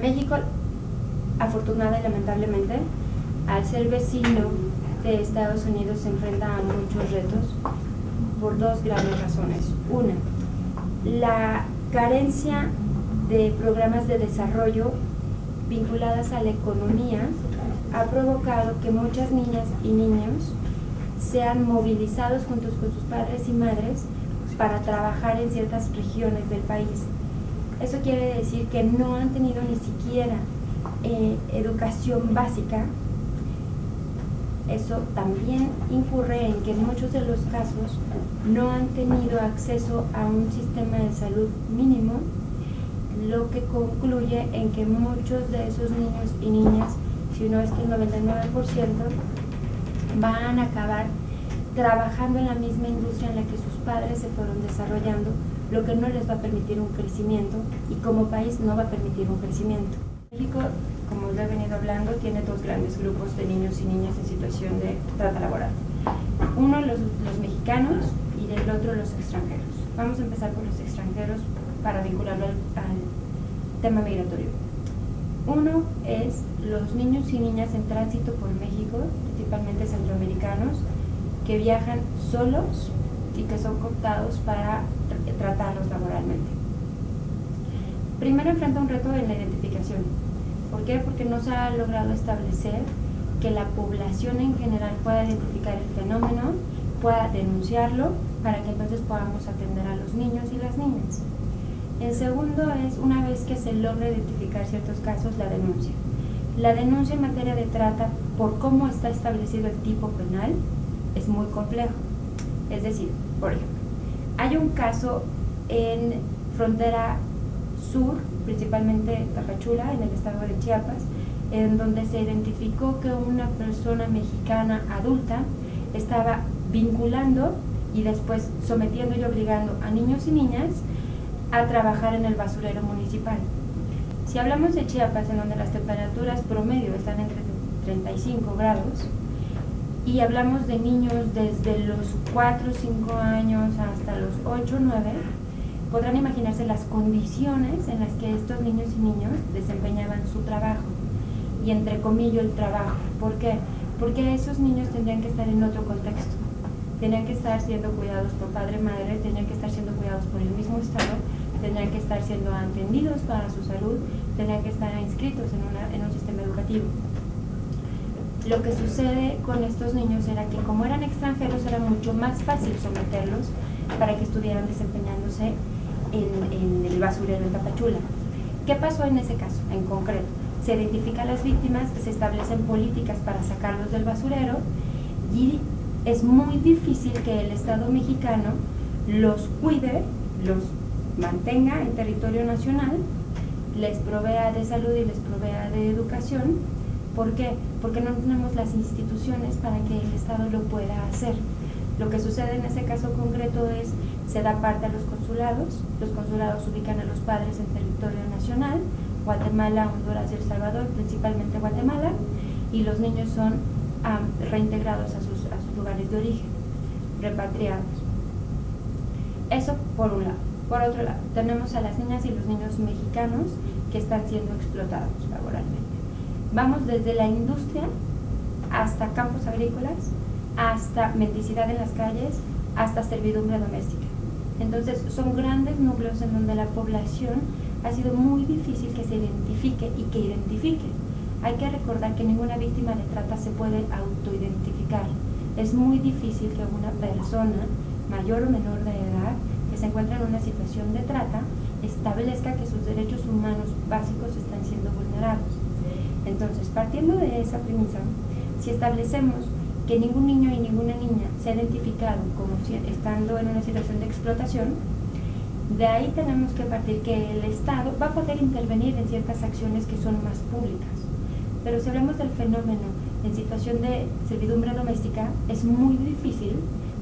México, afortunada y lamentablemente, al ser vecino de Estados Unidos, se enfrenta a muchos retos por dos grandes razones. Una, la carencia de programas de desarrollo vinculadas a la economía ha provocado que muchas niñas y niños sean movilizados juntos con sus padres y madres para trabajar en ciertas regiones del país. Eso quiere decir que no han tenido ni siquiera educación básica. Eso también incurre en que en muchos de los casos no han tenido acceso a un sistema de salud mínimo, lo que concluye en que muchos de esos niños y niñas, si no es que el 99%, van a acabar trabajando en la misma industria en la que sus padres se fueron desarrollando, lo que no les va a permitir un crecimiento y como país no va a permitir un crecimiento. México, como lo he venido hablando, tiene dos grandes grupos de niños y niñas en situación de trata laboral. Uno, los mexicanos, y del otro, los extranjeros. Vamos a empezar por los extranjeros para vincularlo al tema migratorio. Uno es los niños y niñas en tránsito por México, principalmente centroamericanos, que viajan solos y que son cooptados para tratarlos laboralmente. Primero enfrenta un reto en la identificación. ¿Por qué? Porque no se ha logrado establecer que la población en general pueda identificar el fenómeno, pueda denunciarlo, para que entonces podamos atender a los niños y las niñas. El segundo es, una vez que se logra identificar ciertos casos, la denuncia. La denuncia en materia de trata, por cómo está establecido el tipo penal, es muy complejo. Es decir, por ejemplo, hay un caso en frontera sur, principalmente Tapachula, en el estado de Chiapas, en donde se identificó que una persona mexicana adulta estaba vinculando y después sometiendo y obligando a niños y niñas a trabajar en el basurero municipal. Si hablamos de Chiapas, en donde las temperaturas promedio están entre 35 grados, y hablamos de niños desde los 4 o 5 años hasta los 8 o 9, podrán imaginarse las condiciones en las que estos niños y niños desempeñaban su trabajo, y entre comillas el trabajo. ¿Por qué? Porque esos niños tendrían que estar en otro contexto, tenían que estar siendo cuidados por padre y madre, tenían que estar siendo cuidados por el mismo Estado, tendrían que estar siendo atendidos para su salud, tendrían que estar inscritos en un sistema educativo. Lo que sucede con estos niños era que, como eran extranjeros, era mucho más fácil someterlos para que estuvieran desempeñándose en el basurero en Tapachula. ¿Qué pasó en ese caso en concreto? Se identifican las víctimas, se establecen políticas para sacarlos del basurero y es muy difícil que el Estado mexicano los cuide, los mantenga en territorio nacional, les provea de salud y les provea de educación. ¿Por qué? Porque no tenemos las instituciones para que el Estado lo pueda hacer. Lo que sucede en ese caso concreto es, se da parte a los consulados ubican a los padres en territorio nacional, Guatemala, Honduras y El Salvador, principalmente Guatemala, y los niños son reintegrados a sus lugares de origen, repatriados. Eso por un lado. Por otro lado, tenemos a las niñas y los niños mexicanos que están siendo explotados laboralmente. Vamos desde la industria hasta campos agrícolas, hasta mendicidad en las calles, hasta servidumbre doméstica. Entonces son grandes núcleos en donde la población ha sido muy difícil que se identifique y que identifique. Hay que recordar que ninguna víctima de trata se puede autoidentificar. Es muy difícil que una persona mayor o menor de edad que se encuentra en una situación de trata establezca que sus derechos humanos básicos están siendo vulnerados. Entonces, partiendo de esa premisa, si establecemos que ningún niño y ninguna niña se ha identificado como estando en una situación de explotación, de ahí tenemos que partir que el Estado va a poder intervenir en ciertas acciones que son más públicas. Pero si hablamos del fenómeno en situación de servidumbre doméstica, es muy difícil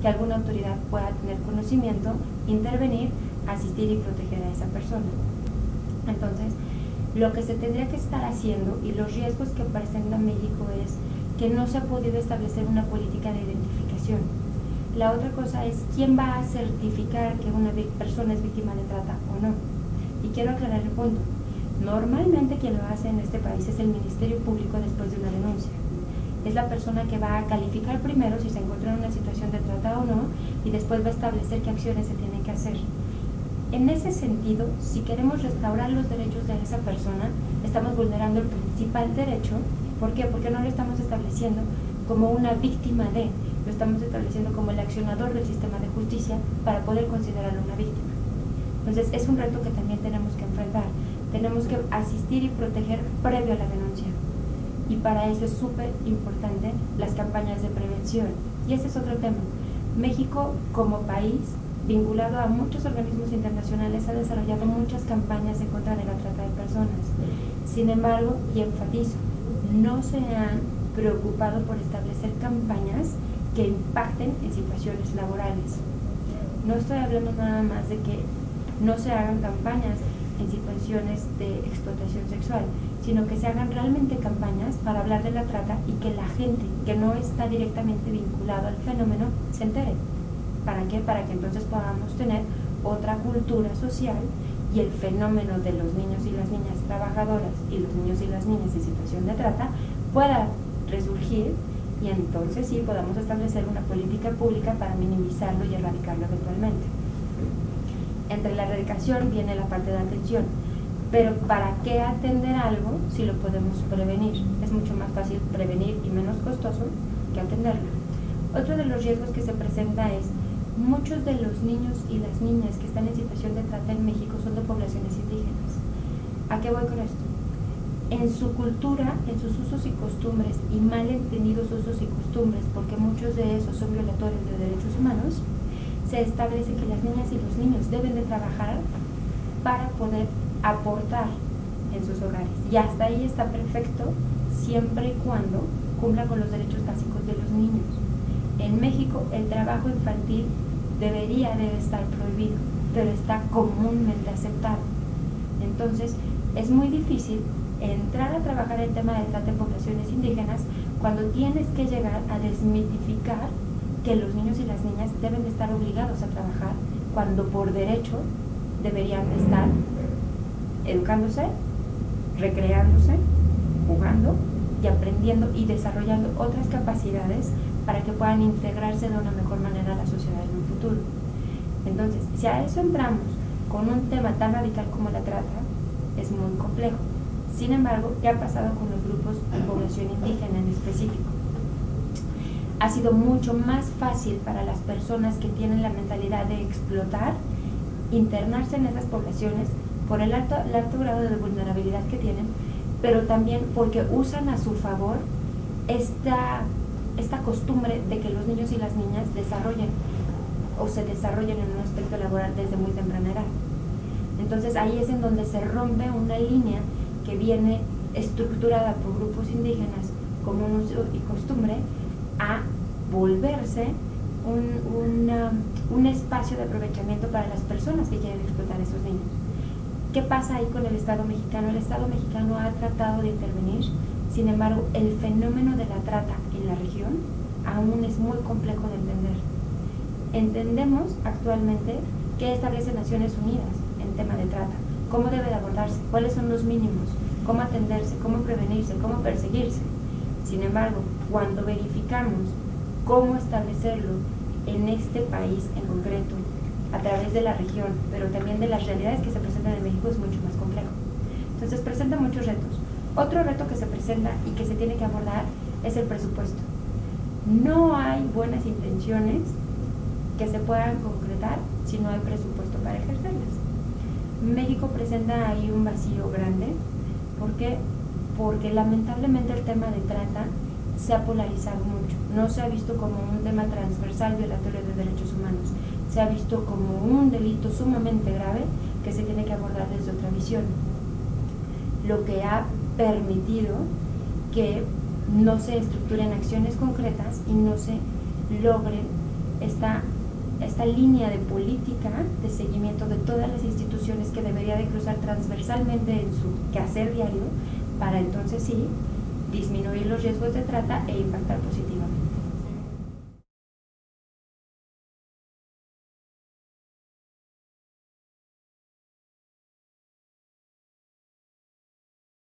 que alguna autoridad pueda tener conocimiento, intervenir, asistir y proteger a esa persona. Entonces, lo que se tendría que estar haciendo y los riesgos que presenta México es que no se ha podido establecer una política de identificación. La otra cosa es quién va a certificar que una persona es víctima de trata o no. Y quiero aclarar el punto. Normalmente quien lo hace en este país es el Ministerio Público después de una denuncia. Es la persona que va a calificar primero si se encuentra en una situación de trata o no, y después va a establecer qué acciones se tienen que hacer. En ese sentido, si queremos restaurar los derechos de esa persona, estamos vulnerando el principal derecho. ¿Por qué? Porque no lo estamos estableciendo como una víctima de, lo estamos estableciendo como el accionador del sistema de justicia para poder considerarlo una víctima. Entonces, es un reto que también tenemos que enfrentar. Tenemos que asistir y proteger previo a la denuncia. Y para eso es súper importante las campañas de prevención. Y ese es otro tema. México, como país, vinculado a muchos organismos internacionales, ha desarrollado muchas campañas en contra de la trata de personas. Sin embargo, y enfatizo, no se han preocupado por establecer campañas que impacten en situaciones laborales. No estoy hablando nada más de que no se hagan campañas en situaciones de explotación sexual, sino que se hagan realmente campañas para hablar de la trata y que la gente que no está directamente vinculado al fenómeno se entere. ¿Para qué? Para que entonces podamos tener otra cultura social y el fenómeno de los niños y las niñas trabajadoras y los niños y las niñas en situación de trata pueda resurgir, y entonces sí podamos establecer una política pública para minimizarlo y erradicarlo eventualmente. Entre la erradicación viene la parte de atención, pero ¿para qué atender algo si lo podemos prevenir? Es mucho más fácil prevenir y menos costoso que atenderlo. Otro de los riesgos que se presenta es muchos de los niños y las niñas que están en situación de trata en México son de poblaciones indígenas. ¿A qué voy con esto? En su cultura, en sus usos y costumbres, y mal entendidos usos y costumbres, porque muchos de esos son violatorios de derechos humanos, se establece que las niñas y los niños deben de trabajar para poder aportar en sus hogares. Y hasta ahí está perfecto, siempre y cuando cumpla con los derechos básicos de los niños. En México el trabajo infantil debe estar prohibido, pero está comúnmente aceptado. Entonces es muy difícil entrar a trabajar el tema de trata en poblaciones indígenas cuando tienes que llegar a desmitificar que los niños y las niñas deben de estar obligados a trabajar cuando por derecho deberían estar educándose, recreándose, jugando y aprendiendo y desarrollando otras capacidades para que puedan integrarse de una mejor manera a la sociedad en un futuro. Entonces, si a eso entramos con un tema tan radical como la trata, es muy complejo. Sin embargo, ¿qué ha pasado con los grupos de población indígena en específico? Ha sido mucho más fácil para las personas que tienen la mentalidad de explotar internarse en esas poblaciones por el alto grado de vulnerabilidad que tienen, pero también porque usan a su favor esta costumbre de que los niños y las niñas se desarrollen en un aspecto laboral desde muy temprana edad. Entonces ahí es en donde se rompe una línea que viene estructurada por grupos indígenas como un uso y costumbre a volverse un espacio de aprovechamiento para las personas que quieren explotar a esos niños. ¿Qué pasa ahí con el Estado mexicano? El Estado mexicano ha tratado de intervenir, sin embargo, el fenómeno de la trata en la región aún es muy complejo de entender. Entendemos actualmente qué establece Naciones Unidas en tema de trata, cómo debe de abordarse, cuáles son los mínimos, cómo atenderse, cómo prevenirse, cómo perseguirse. Sin embargo, cuando verificamos cómo establecerlo en este país en concreto, a través de la región, pero también de las realidades que se presentan en México, es mucho más complejo. Entonces presenta muchos retos. Otro reto que se presenta y que se tiene que abordar es el presupuesto. No hay buenas intenciones que se puedan concretar si no hay presupuesto para ejercerlas. México presenta ahí un vacío grande. ¿Por qué? Porque lamentablemente el tema de trata se ha polarizado mucho. No se ha visto como un tema transversal violatorio de derechos humanos. Se ha visto como un delito sumamente grave que se tiene que abordar desde otra visión. Lo que ha permitido que no se estructuren acciones concretas y no se logren esta línea de política de seguimiento de todas las instituciones que debería de cruzar transversalmente en su quehacer diario para entonces sí disminuir los riesgos de trata e impactar positivamente.